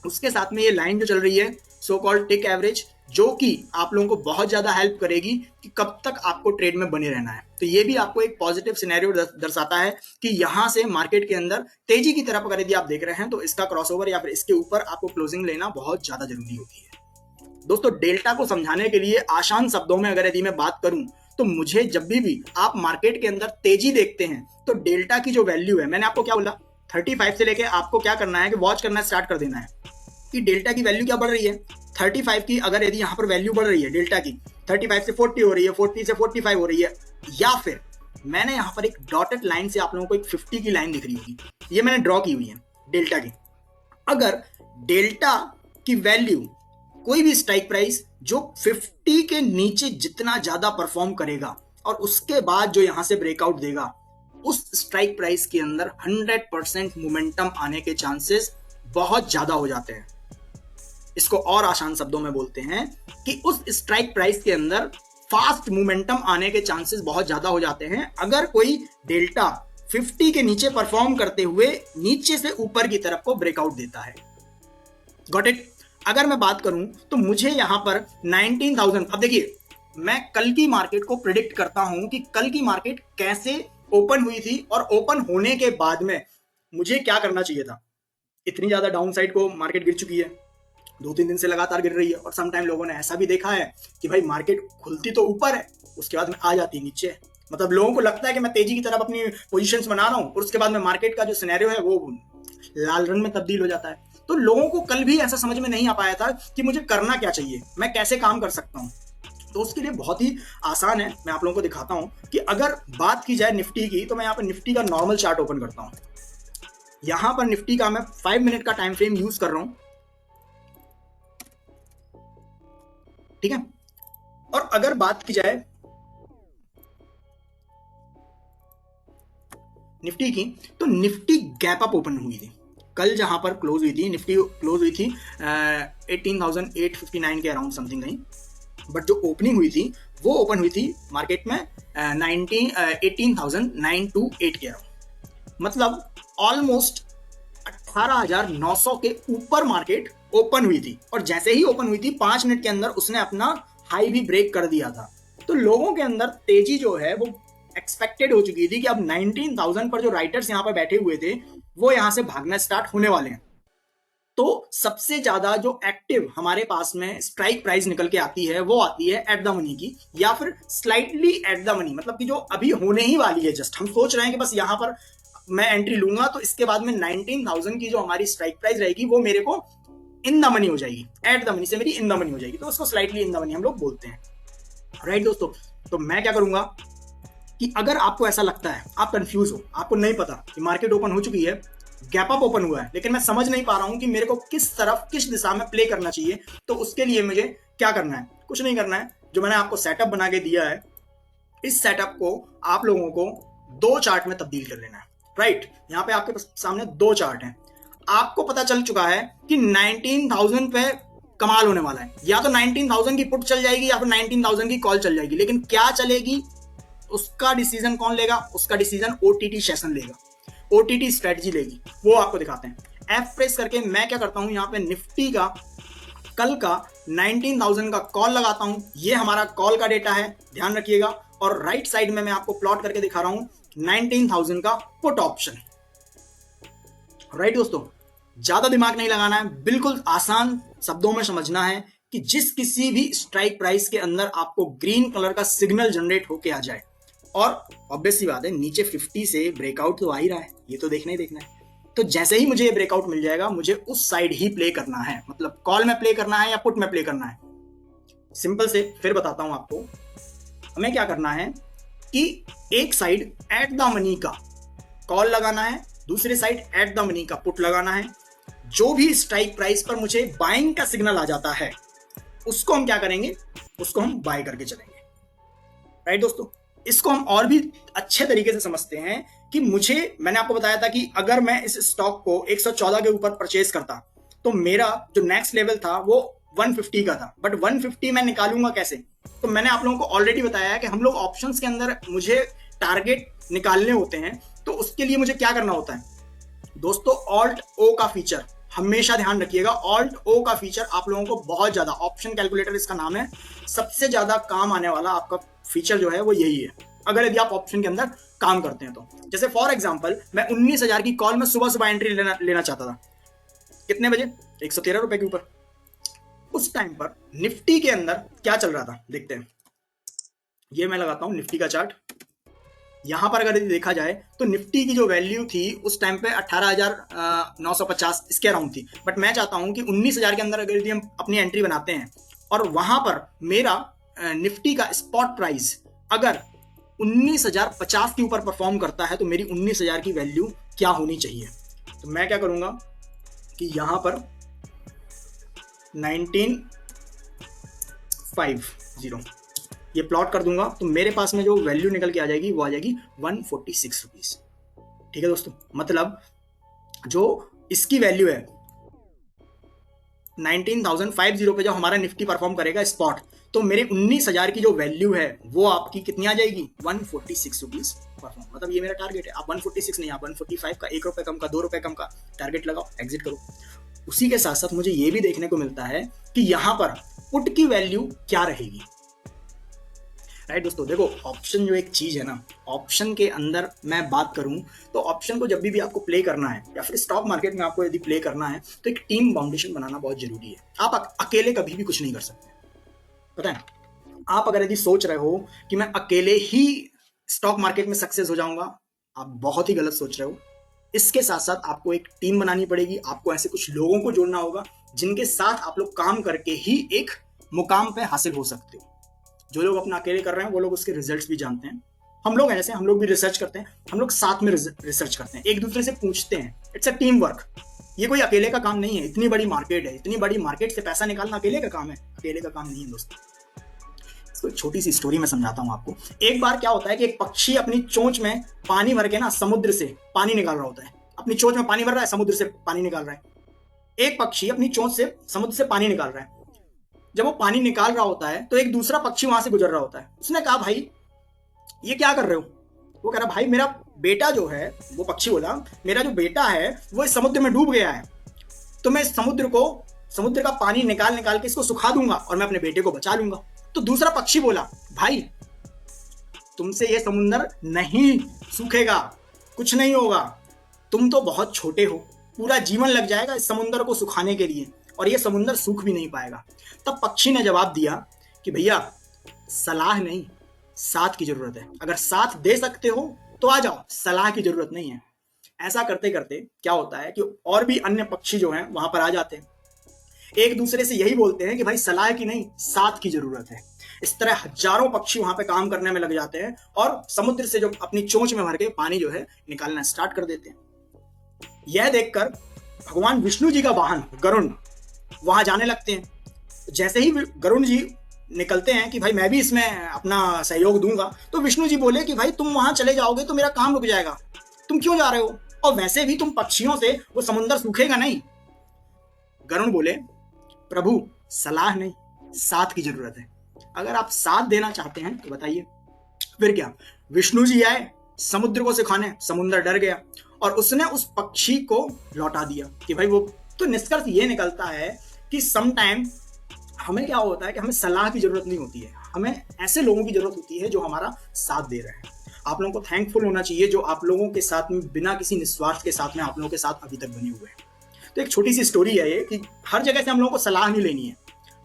उसके साथ में ये लाइन जो चल रही है सो कॉल्ड टिक एवरेज, जो कि आप लोगों को बहुत ज्यादा हेल्प करेगी कि कब तक आपको ट्रेड में बने रहना है। तो ये भी आपको एक पॉजिटिव सिनेरियो दर्शाता है कि यहां से मार्केट के अंदर तेजी की तरफ अगर यदि आप देख रहे हैं तो इसका क्रॉसओवर या फिर इसके ऊपर आपको क्लोजिंग लेना बहुत ज्यादा जरूरी होती है। दोस्तों, डेल्टा को समझाने के लिए आसान शब्दों में अगर यदि मैं बात करूं तो मुझे जब भी आप मार्केट के अंदर तेजी देखते हैं तो डेल्टा की जो वैल्यू है, मैंने आपको क्या बोला, 35 से लेके आपको क्या करना है कि वॉच करना स्टार्ट कर देना है कि डेल्टा की वैल्यू क्या बढ़ रही है। 35 की अगर यदि यहाँ पर वैल्यू बढ़ रही है डेल्टा की, 35 से 40 हो रही है, 40 से 45 हो रही है, या फिर मैंने यहाँ पर एक डॉटेड लाइन से आप लोगों को एक 50 की लाइन दिख रही होगी, ये मैंने ड्रॉ की हुई है डेल्टा की। अगर डेल्टा की वैल्यू कोई भी स्ट्राइक प्राइस जो 50 के नीचे जितना ज्यादा परफॉर्म करेगा और उसके बाद जो यहां से ब्रेकआउट देगा, उस स्ट्राइक प्राइस के अंदर 100% मोमेंटम आने के चांसेस बहुत ज्यादा हो जाते हैं। इसको और आसान शब्दों में बोलते हैं कि उस स्ट्राइक प्राइस के अंदर फास्ट मोमेंटम आने के चांसेस बहुत ज्यादा हो जाते हैं अगर कोई डेल्टा 50 के नीचे परफॉर्म करते हुए नीचे से ऊपर की तरफ को ब्रेकआउट देता है। Got it. अगर मैं बात करूं तो मुझे यहां पर 19,000, अब देखिए मैं कल की मार्केट को प्रिडिक्ट करता हूं कि कल की मार्केट कैसे ओपन हुई थी और ओपन होने के बाद में मुझे क्या करना चाहिए था। इतनी ज्यादा डाउन साइड को मार्केट गिर चुकी है, 2-3 दिन से लगातार गिर रही है, और सम टाइम लोगों ने ऐसा भी देखा है कि भाई मार्केट खुलती तो ऊपर है, उसके बाद में आ जाती है नीचे। मतलब लोगों को लगता है कि मैं तेजी की तरफ अपनी पोजीशंस बना रहा हूं और उसके बाद में मार्केट का जो सिनेरियो है वो लाल रंग में तब्दील हो जाता है। तो लोगों को कल भी ऐसा समझ में नहीं आ पाया था कि मुझे करना क्या चाहिए, मैं कैसे काम कर सकता हूं। तो उसके लिए बहुत ही आसान है, मैं आप लोगों को दिखाता हूं कि अगर बात की जाए निफ्टी की, तो मैं यहाँ पर निफ्टी का नॉर्मल चार्ट ओपन करता हूं। यहां पर निफ्टी का मैं 5 मिनट का टाइम फ्रेम यूज कर रहा हूं, ठीक है। और अगर बात की जाए निफ्टी की, तो निफ्टी गैप अप ओपन हुई थी कल, जहां पर क्लोज हुई थी निफ्टी, क्लोज हुई थी 18,859 के अराउंड समथिंग कहीं, बट जो ओपनिंग हुई थी वो ओपन हुई थी मार्केट में 18,928 के अराउंड। मतलब ऑलमोस्ट 18,900 के ऊपर मार्केट ओपन हुई थी, और जैसे ही ओपन हुई थी 5 मिनट के अंदर उसने अपना हाई भी ब्रेक कर दिया था। तो लोगों के अंदर तेजी जो है वो एक्सपेक्टेड हो चुकी थी कि अब 19,000 पर जो राइटर्स यहाँ पर बैठे हुए थे वो यहां से भागना स्टार्ट होने वाले हैं। तो सबसे ज्यादा जो एक्टिव हमारे पास में स्ट्राइक प्राइस निकल के आती है वो आती है एट द मनी की, या फिर स्लाइटली एट द मनी, मतलब कि जो अभी होने ही वाली है, जस्ट हम सोच रहे हैं कि बस यहां पर मैं एंट्री लूंगा तो इसके बाद में 19,000 की जो हमारी स्ट्राइक प्राइस रहेगी वो मेरे को इन द मनी हो जाएगी, एट द मनी से मेरी इन द मनी हो जाएगी, तो उसको स्लाइटली इन द मनी हम लोग बोलते हैं, राइट दोस्तों। तो मैं क्या करूंगा कि अगर आपको ऐसा लगता है, आप कंफ्यूज हो, आपको नहीं पता कि मार्केट ओपन हो चुकी है, गैप अप ओपन हुआ है, लेकिन मैं समझ नहीं पा रहा हूं कि मेरे को किस तरफ किस दिशा में प्ले करना चाहिए, तो उसके लिए मुझे क्या करना है, कुछ नहीं करना है। जो मैंने आपको सेटअप बना के दिया है, इस सेटअप को आप लोगों को 2 चार्ट में तब्दील कर लेना है, राइट। यहां पे आपके सामने 2 चार्ट हैं। आपको पता चल चुका है कि 19,000 पे कमाल होने वाला है, या तो 19,000 की पुट चल जाएगी या फिर 19,000 की कॉल चल जाएगी, लेकिन क्या चलेगी उसका डिसीजन कौन लेगा, उसका डिसीजन ओटीटी सेशन लेगा, ओटीटी स्ट्रेटजी लेगी, वो आपको दिखाते हैं। एफ प्रेस करके मैं क्या करता हूं, यहां पे निफ्टी का कल का 19,000 का कॉल लगाता हूं, ये हमारा कॉल का डेटा है, ध्यान रखिएगा। और राइट साइड में मैं आपको प्लॉट करके दिखा रहा हूं 19,000 का पुट ऑप्शन, राइट दोस्तों। ज्यादा दिमाग नहीं लगाना है, बिल्कुल आसान शब्दों में समझना है कि जिस किसी भी स्ट्राइक प्राइस के अंदर आपको ग्रीन कलर का सिग्नल जनरेट होके आ जाए, और ऑब्वियस सी बात है नीचे 50 से ब्रेकआउट तो आ ही रहा है, ये तो देखना ही देखना है। तो जैसे ही मुझे ये ब्रेकआउट मिल जाएगा मुझे उस साइड ही प्ले करना है, मतलब कॉल में प्ले करना है या पुट में प्ले करना है। सिंपल से फिर बताता हूं आपको, हमें क्या करना है कि एक साइड एट द मनी का कॉल लगाना है, दूसरी साइड एट द मनी का पुट लगाना है। जो भी स्ट्राइक प्राइस पर मुझे बाइंग का सिग्नल आ जाता है उसको हम क्या करेंगे, उसको हम बाय करके चलेंगे। राइट दोस्तों, इसको हम और भी अच्छे तरीके से समझते हैं कि मैंने आपको बताया था कि अगर मैं इस स्टॉक को 114 के ऊपर परचेज करता तो मेरा जो नेक्स्ट लेवल था वो 150 का था, बट 150 मैं निकालूंगा कैसे? तो मैंने आप लोगों को ऑलरेडी बताया है कि हम लोग ऑप्शंस के अंदर मुझे टारगेट निकालने होते हैं, तो उसके लिए मुझे क्या करना होता है दोस्तों, ऑल्ट ओ का फीचर हमेशा ध्यान रखिएगा। ऑल्ट ओ का फीचर आप लोगों को बहुत ज्यादा, ऑप्शन कैलकुलेटर इसका नाम है, सबसे ज्यादा काम आने वाला आपका फीचर जो है वो यही है, अगर यदि आप ऑप्शन के अंदर काम करते हैं तो। जैसे फॉर एग्जांपल मैं 19,000 की कॉल में सुबह सुबह एंट्री लेना चाहता था, कितने बजे, 113 रुपए के ऊपर। उस टाइम पर निफ्टी के अंदर क्या चल रहा था देखते हैं। ये मैं लगाता हूं निफ्टी का चार्ट। यहां पर अगर देखा जाए तो निफ्टी की जो वैल्यू थी उस टाइम पे 18,950 इसके अराउंड थी, बट मैं चाहता हूं कि 19,000 के अंदर अगर यदि हम अपनी एंट्री बनाते हैं और वहां पर मेरा निफ्टी का स्पॉट प्राइस अगर 19,050 के ऊपर परफॉर्म करता है तो मेरी 19,000 की वैल्यू क्या होनी चाहिए। तो मैं क्या करूंगा कि यहां पर 1950 ये प्लॉट कर दूंगा, तो मेरे पास में जो वैल्यू निकल के आ जाएगी वो आ जाएगी 146 रुपीज। ठीक है दोस्तों, मतलब जो इसकी वैल्यू है 19,050 पे जब हमारा निफ्टी परफॉर्म करेगा स्पॉट, तो मेरे 19,000 की जो वैल्यू है वो आपकी कितनी आ जाएगी, 146 रुपीज परफॉर्म। मतलब ये मेरा टारगेट है। आप 146 नहीं, आप 145 का, 1 रुपए कम का, 2 रुपए कम का टारगेट लगाओ, एग्जिट करो। उसी के साथ साथ मुझे ये भी देखने को मिलता है कि यहां पर पुट की वैल्यू क्या रहेगी। राइट दोस्तों, देखो ऑप्शन जो एक चीज है ना, ऑप्शन के अंदर मैं बात करूं तो ऑप्शन को जब भी आपको प्ले करना है या फिर स्टॉक मार्केट में आपको यदि प्ले करना है तो एक टीम फाउंडेशन बनाना बहुत जरूरी है। आप अकेले कभी भी कुछ नहीं कर सकते, पता है। आप अगर यदि सोच रहे हो कि मैं अकेले ही स्टॉक मार्केट में सक्सेस हो जाऊंगा, आप बहुत ही गलत सोच रहे हो। इसके साथ साथ आपको एक टीम बनानी पड़ेगी, आपको ऐसे कुछ लोगों को जोड़ना होगा जिनके साथ आप लोग काम करके ही एक मुकाम पे हासिल हो सकते हो। जो लोग अपना अकेले कर रहे हैं वो लोग उसके रिजल्ट्स भी जानते हैं। हम लोग ऐसे, हम लोग भी रिसर्च करते हैं, हम लोग साथ में रिसर्च करते हैं, एक दूसरे से पूछते हैं। It's a team work. ये कोई अकेले का काम नहीं है। इतनी बड़ी मार्केट है, इतनी बड़ी मार्केट से पैसा निकालना अकेले का काम है? अकेले का काम नहीं है दोस्तों। इसको छोटी सी स्टोरी में समझाता हूं आपको। एक बार क्या होता है कि एक पक्षी अपनी चोंच में पानी भर के ना समुद्र से पानी निकाल रहा होता है। अपनी चोंच में पानी भर रहा है, समुद्र से पानी निकाल रहा है। एक पक्षी अपनी चोंच से समुद्र से पानी निकाल रहा है। जब वो पानी निकाल रहा होता है तो एक दूसरा पक्षी वहां से गुजर रहा होता है। उसने कहा, भाई ये क्या कर रहे हो? वो कह रहा, भाई मेरा बेटा जो है, वो पक्षी बोला, मेरा जो बेटा है वो इस समुद्र में डूब गया है, तो मैं इस समुद्र का पानी निकाल निकाल के इसको सुखा दूंगा और मैं अपने बेटे को बचा लूंगा। तो दूसरा पक्षी बोला, भाई तुमसे ये समुद्र नहीं सूखेगा, कुछ नहीं होगा, तुम तो बहुत छोटे हो, पूरा जीवन लग जाएगा इस समुद्र को सुखाने के लिए और ये समुद्र सूख भी नहीं पाएगा। तब पक्षी ने जवाब दिया कि भैया सलाह नहीं, साथ की जरूरत है। अगर साथ दे सकते हो तो आ जाओ, सलाह की जरूरत नहीं है। ऐसा करते करते क्या होता है कि और भी अन्य पक्षी जो हैं वहां पर आ जाते हैं, एक दूसरे से यही बोलते हैं कि भाई सलाह की नहीं, साथ की जरूरत है। इस तरह हजारों पक्षी वहां पे काम करने में लग जाते हैं और समुद्र से जो अपनी चोंच में भर के पानी जो है निकालना स्टार्ट कर देते हैं। यह देखकर भगवान विष्णु जी का वाहन गरुड़ वहां जाने लगते हैं। जैसे ही गरुड़ जी निकलते हैं कि भाई मैं भी इसमें अपना सहयोग दूंगा, तो विष्णु जी बोले कि भाई तुम वहां चले जाओगे तो मेरा काम रुक जाएगा, तुम क्यों जा रहे हो? और वैसे भी तुम पक्षियों से वो समुद्र सूखेगा नहीं। गरुड़ बोले, प्रभु सलाह नहीं, साथ की जरूरत है। अगर आप साथ देना चाहते हैं तो बताइए। फिर क्या, विष्णु जी आए समुद्र को सिखाने, समुद्र डर गया और उसने उस पक्षी को लौटा दिया कि भाई वो। तो निष्कर्ष ये निकलता है कि सम टाइम हमें क्या होता है कि हमें सलाह की जरूरत नहीं होती है, हमें ऐसे लोगों की जरूरत होती है जो हमारा साथ दे रहे हैं। आप लोगों को थैंकफुल होना चाहिए जो आप लोगों के साथ में बिना किसी निस्वार्थ के साथ में आप लोगों के साथ अभी तक बने हुए हैं। तो एक छोटी सी स्टोरी है ये कि हर जगह से हम लोगों को सलाह नहीं लेनी है,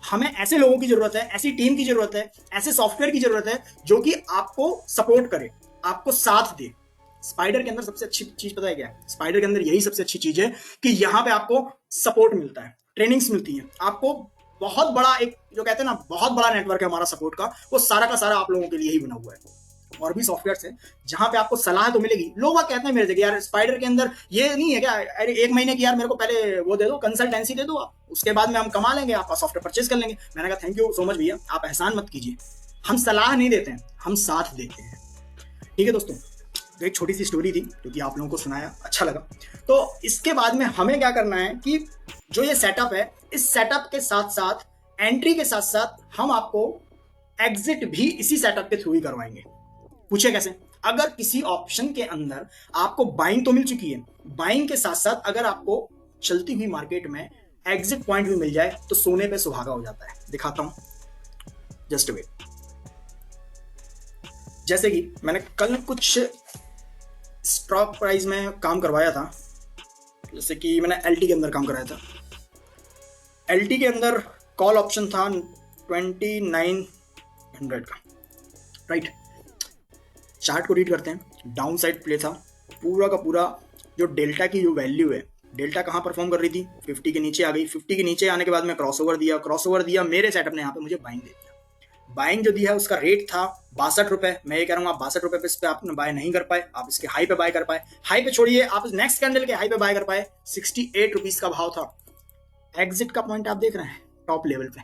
हमें ऐसे लोगों की जरूरत है, ऐसी टीम की जरूरत है, ऐसे सॉफ्टवेयर की जरूरत है जो कि आपको सपोर्ट करे, आपको साथ दे। स्पाइडर के अंदर सबसे अच्छी चीज पता है क्या है? स्पाइडर के अंदर यही सबसे अच्छी चीज है कि यहाँ पे आपको सपोर्ट मिलता है, ट्रेनिंग्स मिलती हैं, आपको बहुत बड़ा एक जो कहते हैं ना बहुत बड़ा नेटवर्क है हमारा सपोर्ट का, वो सारा का सारा आप लोगों के लिए ही बना हुआ है। और भी सॉफ्टवेयर है जहां पे आपको सलाह तो मिलेगी। लोग वो कहते हैं मेरे से यार स्पाइडर के अंदर ये नहीं है क्या, अरे 1 महीने की यार मेरे को पहले वो दे दो, कंसल्टेंसी दे दो आप, उसके बाद में हम कमा लेंगे, आपका सॉफ्टवेयर परचेज कर लेंगे। मैंने कहा थैंक यू सो मच भैया, आप एहसान मत कीजिए, हम सलाह नहीं देते हैं, हम साथ देते हैं। ठीक है दोस्तों, तो एक छोटी सी स्टोरी थी जो कि आप लोगों को सुनाया, अच्छा लगा। तो इसके बाद में हमें क्या करना है कि जो ये सेटअप है, इस सेटअप के साथ साथ एंट्री के साथ साथ हम आपको एग्जिट भी इसी सेटअप के थ्रू ही करवाएंगे। पूछे कैसे? अगर किसी ऑप्शन के अंदर आपको बाइंग तो मिल चुकी है, बाइंग के साथ साथ अगर आपको चलती हुई मार्केट में एग्जिट पॉइंट भी मिल जाए तो सोने पे सुहागा हो जाता है। दिखाता हूं, जस्ट वेट। जैसे कि मैंने कल कुछ स्टॉक प्राइस में काम करवाया था, जैसे कि मैंने एलटी के अंदर काम कराया था। एलटी के अंदर कॉल ऑप्शन था 2900 का, राइट। चार्ट को रीड करते हैं, डाउन साइड प्ले था पूरा का पूरा। जो डेल्टा की जो वैल्यू है, डेल्टा कहाँ परफॉर्म कर रही थी, 50 के नीचे आ गई। 50 के नीचे आने के बाद में क्रॉसओवर दिया, मेरे सेटअप ने यहाँ पे मुझे बाइंग दे दिया। बाइंग जो दिया है उसका रेट था 62 रुपए। मैं ये कह रहा हूँ आप 62 रुपए पे इस पे आप बाय नहीं कर पाए, आप इसके हाई पे बाय कर पाए, हाई पे छोड़िए, आप नेक्स्ट कैंडल के हाई पे बाय कर पाए। 68 रुपीज का भाव था। एग्जिट का पॉइंट आप देख रहे हैं टॉप लेवल पे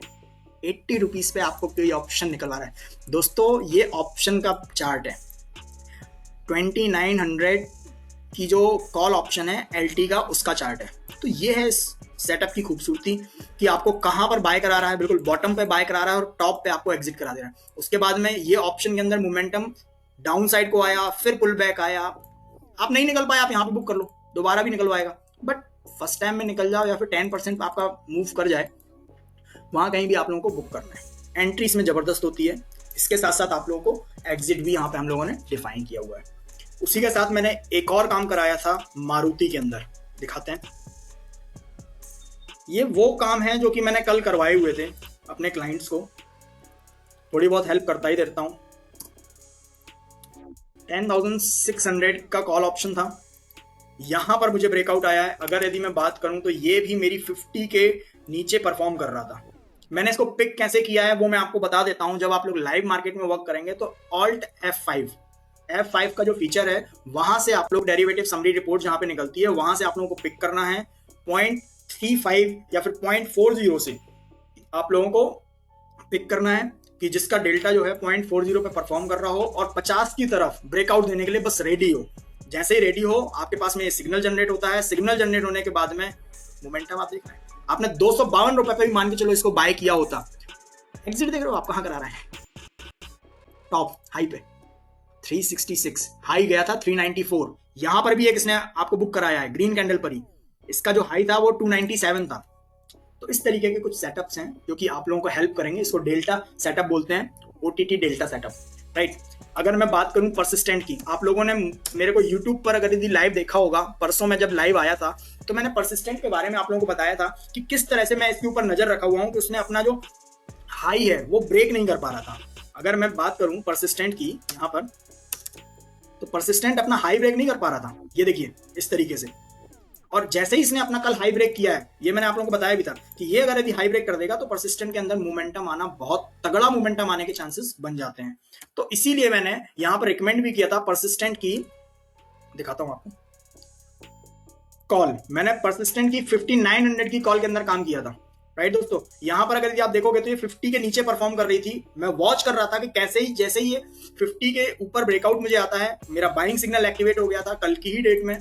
80 रुपीज पे आपको कोई ऑप्शन निकलवा रहा है। दोस्तों ये ऑप्शन का चार्ट है, 2900 की जो कॉल ऑप्शन है एलटी का, उसका चार्ट है। तो ये है सेटअप की खूबसूरती कि आपको कहां पर बाय करा रहा है, बिल्कुल बॉटम पे बाय करा रहा है और टॉप पे आपको एग्जिट करा दे रहा है। उसके बाद में ये ऑप्शन के अंदर मोमेंटम डाउन साइड को आया, फिर पुल बैक आया। आप नहीं निकल पाए, आप यहाँ पे बुक कर लो, दोबारा भी निकलवाएगा, बट फर्स्ट टाइम में निकल जाओ या फिर 10% आपका मूव कर जाए, वहां कहीं भी आप लोगों को बुक करना है। एंट्री इसमें जबरदस्त होती है। इसके साथ साथ आप लोगों को एग्जिट भी यहाँ पे हम लोगों ने डिफाइन किया हुआ है। उसी के साथ मैंने एक और काम कराया था मारुति के अंदर, दिखाते हैं। ये वो काम है जो कि मैंने कल करवाए हुए थे अपने क्लाइंट्स को, थोड़ी बहुत हेल्प करता ही रहता हूँ। 10,600 का कॉल ऑप्शन था, यहां पर मुझे ब्रेकआउट आया है। अगर यदि मैं बात करूं तो ये भी मेरी 50 के नीचे परफॉर्म कर रहा था। मैंने इसको पिक कैसे किया है वो मैं आपको बता देता हूं। जब आप लोग लाइव मार्केट में वर्क करेंगे तो ऑल्ट F5 का जो फीचर है, वहां से आप लोग डेरिवेटिव समरी रिपोर्ट जहां पे निकलती है, वहां से आप लोगों को पिक करना है। 0.35 या फिर 0.40 से आप लोगों को पिक करना है कि जिसका डेल्टा जो है 0.40 पे परफॉर्म कर रहा हो और 50 की तरफ ब्रेकआउट देने के लिए बस रेडी हो। जैसे ही रेडी हो, आपके पास में ये सिग्नल जनरेट होता है। सिग्नल जनरेट होने के बाद में मोमेंटम आप देख रहे हैं, आपने 252 रुपए पे भी मान के चलो इसको बाय किया होता। एग्जिट देख रहे हो आप कहां करा रहा है, टॉप हाई पे 366, हाई गया था 394। यहां पर भी एक इसने आपको बुक कराया है ग्रीन कैंडल पर ही, इसका जो हाई था वो 297 था। तो इस तरीके के कुछ सेटअप्स हैं जो कि आप लोगों को हेल्प करेंगे। इसको डेल्टा सेटअप बोलते हैं, OTT डेल्टा सेटअप, राइट। अगर मैं बात करूं परसिस्टेंट की, आप लोगों ने मेरे को YouTube पर अगर यदि लाइव देखा होगा, परसों मैं जब लाइव आया था तो मैंने परसिस्टेंट के बारे में आप लोगों को बताया था कि किस तरह से मैं इसके ऊपर नजर रखा हुआ हूं कि उसने अपना जो हाई है वो ब्रेक नहीं कर पा रहा था। अगर मैं बात करूं परसिस्टेंट की यहां पर, तो परसिस्टेंट अपना हाई ब्रेक नहीं कर पा रहा था, ये देखिए इस तरीके से। और जैसे ही इसने अपना कल हाई ब्रेक किया है, ये मैंने आप लोगों को बताया भी था कि ये अगर यदि हाई ब्रेक कर देगा तो परसिस्टेंट के अंदर मोमेंटम आना, बहुत तगड़ा मोमेंटम आने के चांसेस बन जाते हैं। तो इसीलिए मैंने यहां पर रिकमेंड भी किया था परसिस्टेंट की, दिखाता हूं आपको कॉल। मैंने परसिस्टेंट की 5900 की कॉल के अंदर काम किया था, राइट दोस्तों। यहां पर अगर आप देखोगे तो ये 50 के नीचे परफॉर्म कर रही थी। मैं वॉच कर रहा था कि कैसे ही जैसे ही ये 50 के ऊपर ब्रेकआउट मुझे आता है, मेरा बाइंग सिग्नल एक्टिवेट हो गया था कल की ही डेट में।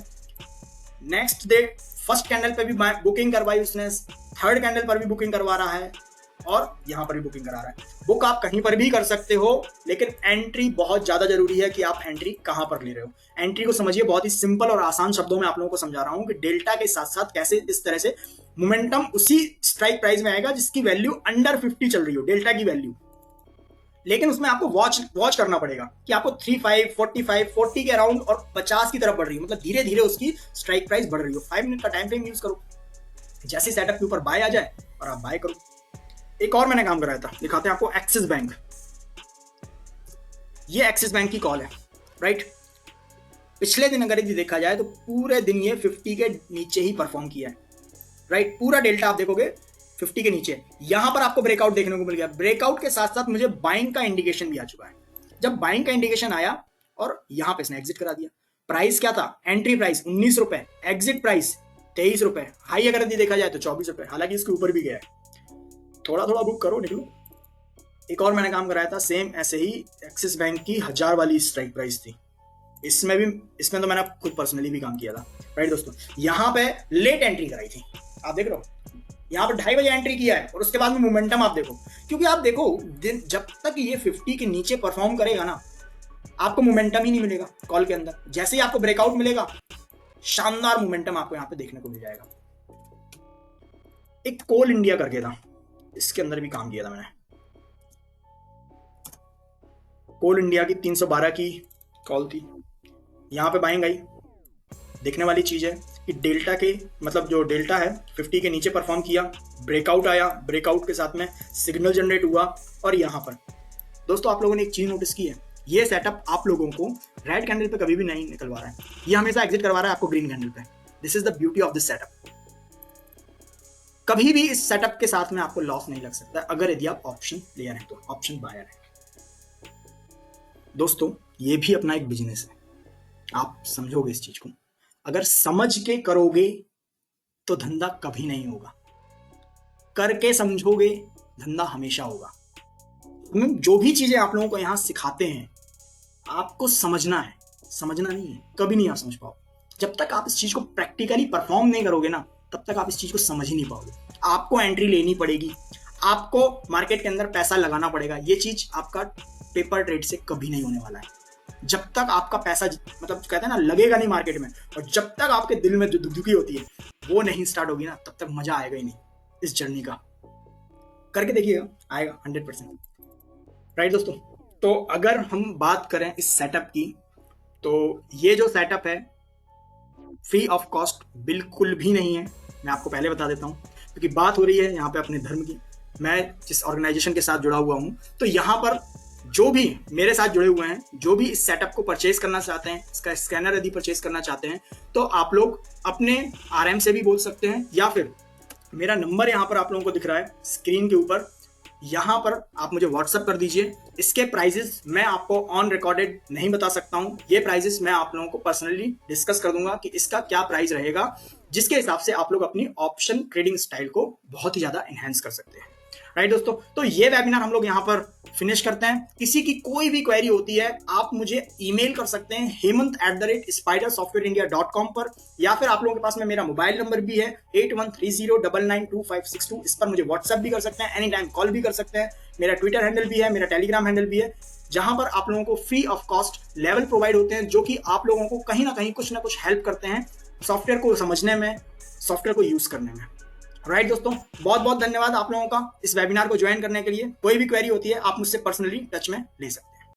नेक्स्ट डे फर्स्ट कैंडल पे भी बुकिंग करवाई उसने, थर्ड कैंडल पर भी बुकिंग करवा रहा है और यहां पर भी बुकिंग करा रहा है। बुक आप कहीं पर भी कर सकते हो, लेकिन एंट्री बहुत ज्यादा जरूरी है कि आप एंट्री कहां पर ले रहे हो। एंट्री को समझिए, बहुत ही सिंपल और आसान शब्दों में आप लोगों को समझा रहा हूं कि डेल्टा के साथ साथ कैसे इस तरह से मोमेंटम उसी स्ट्राइक प्राइस में आएगा जिसकी वैल्यू अंडर 50 चल रही हो, डेल्टा की वैल्यू। लेकिन उसमें आपको वॉच करना पड़ेगा कि आपको 35, 45, 40 के अराउंड और 50 की तरफ बढ़ रही है, मतलब धीरे धीरे उसकी स्ट्राइक प्राइस बढ़ रही हो। 5 मिनट का टाइम फ्रेम यूज करो, जैसे सेटअप के ऊपर बाय आ जाए और आप बाय करो। एक और मैंने काम कराया था, दिखाते हैं आपको। एक्सिस बैंक, ये एक्सिस बैंक की कॉल है, राइट। पिछले दिन अगर यदि देखा जाए तो पूरे दिन ये 50 के नीचे ही परफॉर्म किया है, राइट। पूरा डेल्टा आप देखोगे 50 के नीचे। यहां पर आपको ब्रेकआउट देखने को मिल गया। ब्रेकआउट के साथ साथ मुझे बाइंग का इंडिकेशन भी आ चुका है। जब बाइंग का इंडिकेशन आया और यहाँ पे इसने एग्जिट करा दिया। प्राइस क्या था, एंट्री प्राइस 19 रुपए, एग्जिट प्राइस 23 रुपए, हाई अगर देखा जाए तो 24 रुपए, हालांकि इसके ऊपर भी गया है। थोड़ा थोड़ा बुक करो, निकलो। एक और मैंने काम कराया था सेम ऐसे ही, एक्सिस बैंक की 1000 वाली स्ट्राइक प्राइस थी। इसमें तो मैंने खुद पर्सनली भी काम किया था। राइट दोस्तों, यहाँ पे लेट एंट्री कराई थी, आप देख रहे हो, यहाँ पर 2:30 बजे एंट्री किया है और उसके बाद में मोमेंटम आप देखो, क्योंकि आप देखो जब तक ये 50 के नीचे परफॉर्म करेगा ना, आपको मोमेंटम ही नहीं मिलेगा कॉल के अंदर। जैसे ही आपको ब्रेकआउट मिलेगा, शानदार मोमेंटम आपको यहाँ पे देखने को मिल जाएगा। एक कोल इंडिया करके था, इसके अंदर भी काम किया था मैंने। कोल इंडिया की 312 की कॉल थी, यहाँ पे बाइंग आई। देखने वाली चीज है कि डेल्टा के मतलब जो डेल्टा है 50 के नीचे परफॉर्म किया, ब्रेकआउट आया, ब्रेकआउट के साथ में सिग्नल जनरेट हुआ। और यहाँ पर दोस्तों आप लोगों ने एक चीज नोटिस की है, ये सेटअप आप लोगों को रेड कैंडल पे कभी भी नहीं निकलवा रहा है, ये हमेशा एग्जिट करवा रहा है आपको ग्रीन कैंडल पे। This is the beauty of this setup. कभी भी इस सेटअप के साथ में आपको लॉस नहीं लग सकता अगर यदि आप ऑप्शन प्लेयर हैं तो, ऑप्शन बायर है। दोस्तों ये भी अपना एक बिजनेस है, आप समझोगे इस चीज को, अगर समझ के करोगे तो धंधा कभी नहीं होगा, करके समझोगे धंधा हमेशा होगा। जो भी चीजें आप लोगों को यहां सिखाते हैं आपको समझना है, समझना नहीं है, कभी नहीं आप समझ पाओ। जब तक आप इस चीज को प्रैक्टिकली परफॉर्म नहीं करोगे ना, तब तक आप इस चीज को समझ ही नहीं पाओगे। आपको एंट्री लेनी पड़ेगी, आपको मार्केट के अंदर पैसा लगाना पड़ेगा। ये चीज आपका पेपर ट्रेड से कभी नहीं होने वाला है। जब तक आपका पैसा मतलब कहते हैं ना लगेगा नहीं मार्केट में, और जब तक आपके दिल में जो दुखी होती है वो नहीं स्टार्ट होगी ना, तब तक मजा आएगा ही नहीं इस जर्नी का। करके देखिएगा, आएगा 100%। राइट दोस्तों, तो अगर हम बात करें इस सेटअप की, तो ये जो सेटअप है फ्री ऑफ कॉस्ट बिल्कुल भी नहीं है, मैं आपको पहले बता देता हूं, क्योंकि बात हो रही है यहाँ पे अपने धर्म की। मैं जिस ऑर्गेनाइजेशन के साथ जुड़ा हुआ हूं, तो यहाँ पर जो भी मेरे साथ जुड़े हुए हैं, जो भी इस सेटअप को परचेज करना चाहते हैं, इसका स्कैनर यदि परचेज करना चाहते हैं, तो आप लोग अपने RM से भी बोल सकते हैं, या फिर मेरा नंबर यहाँ पर आप लोगों को दिख रहा है स्क्रीन के ऊपर, यहाँ पर आप मुझे व्हाट्सअप कर दीजिए। इसके प्राइजेस मैं आपको ऑन रिकॉर्डेड नहीं बता सकता हूँ, ये प्राइजेस मैं आप लोगों को पर्सनली डिस्कस कर दूंगा कि इसका क्या प्राइस रहेगा, जिसके हिसाब से आप लोग अपनी ऑप्शन ट्रेडिंग स्टाइल को बहुत ही ज्यादा एनहांस कर सकते हैं। राइट दोस्तों, तो ये वेबिनार हम लोग यहाँ पर फिनिश करते हैं। किसी की कोई भी क्वेरी होती है आप मुझे ईमेल कर सकते हैं hemant@spidersoftwareindia.com पर, या फिर आप लोगों के पास में मेरा मोबाइल नंबर भी है 8130992562, इस पर मुझे व्हाट्सएप भी कर सकते हैं, एनी टाइम कॉल भी कर सकते हैं। मेरा ट्विटर हैंडल भी है, मेरा टेलीग्राम हैंडल भी है, जहां पर आप लोगों को free of cost level provide होते हैं, जो कि आप लोगों को कहीं ना कहीं कुछ ना कुछ हेल्प करते हैं सॉफ्टवेयर को समझने में, सॉफ्टवेयर को यूज करने में। राइट दोस्तों, बहुत बहुत धन्यवाद आप लोगों का इस वेबिनार को ज्वाइन करने के लिए। कोई भी क्वेरी होती है आप मुझसे पर्सनली टच में ले सकते हैं।